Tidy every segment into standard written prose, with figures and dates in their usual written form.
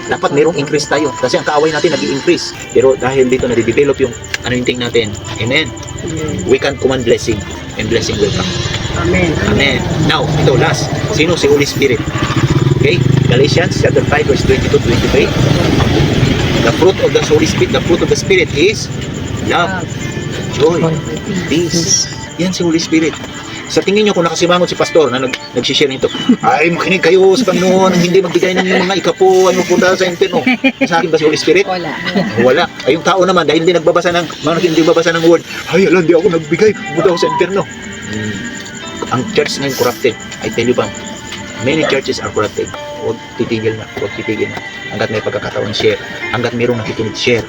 Dapat merong increase tayo. Kasi ang kaaway natin nag-i-increase. Pero dahil dito nade-develop yung anointing natin. Amen. We can command blessing. And blessing will come. Amen. Amen. Now, ito last. Sino si Holy Spirit? Okay? Galatians chapter 5 verse 22-23. The fruit of the Holy Spirit, the fruit of the Spirit is love, joy, peace. Yan si Holy Spirit. Sa tingin nyo kung nakasimangot si pastor na nag-share nito, ay makinig kayo sa Panginoon ang hindi magbigay ng mga ikapo, ano punta sa inferno. Sa akin ba si Holy Spirit? Wala. Wala. Ay yung tao naman dahil hindi nagbabasa ng hindi babasa ng word, ay alam, di ako nagbigay, punta ako sa inferno. Ang church ngayon corrupted. I tell you ba, many churches are corrupted. Huwag titigil na, huwag titigil na. Hanggat may pagkakataon, share. Hanggat mayroong nakikinig, share.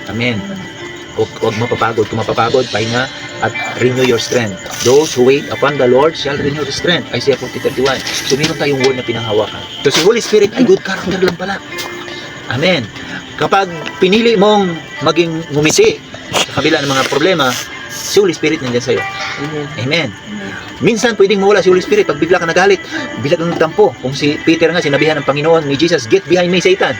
Amen. Huwag mapapagod. Kung mapapagod, pahinga at renew your strength. Those who wait upon the Lord shall renew their strength. Isaiah 40:31. So meron tayong word na pinanghawakan. So si Holy Spirit ay good character lang pala. Amen. Kapag pinili mong maging ngumisi sa kabila ng mga problema, si Holy Spirit nandiyan sa'yo. Amen. Minsan pwedeng mawala si Holy Spirit pag bigla ka nagalit, bigla kang nagtampo. Kung si Peter nga, sinabihan ng Panginoon ni Jesus, get behind me, Satan.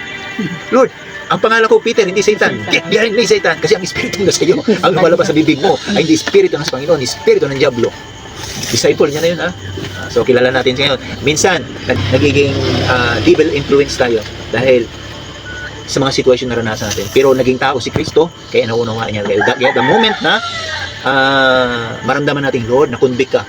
Lord, ang pangalan ko Peter, hindi Satan. Get behind me, Satan. Kasi ang Espiritu na sa iyo, ang lumalabas sa bibig mo, ay hindi Espiritu ng Panginoon, Espiritu ng Diablo. Disciple niya na yun, ha? So, kilala natin siya ngayon. Minsan, nagiging devil influence tayo dahil sa mga sitwasyon na naranasan natin. Pero naging tao si Kristo, kaya naunawaan niya. Kaya the moment na maramdaman natin, Lord, na-convict ka,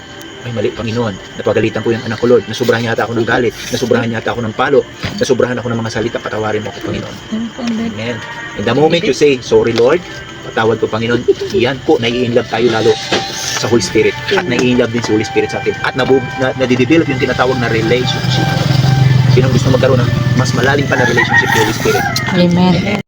ay mali, Panginoon, napagalitan ko yung anak ko, Lord, nasubrahan yata ako ng galit, nasubrahan yata ako ng palo, nasubrahan ako ng mga salita, patawarin mo ako, Panginoon. Amen. And the moment you say, sorry Lord, patawad ko, Panginoon, yan po, nai-inlove tayo lalo sa Holy Spirit. At nai-inlove din si Holy Spirit sa atin. At nadidevelop yung tinatawag na relationship. Sinong gusto magkaroon ng mas malalim pa na relationship with Holy Spirit? Amen.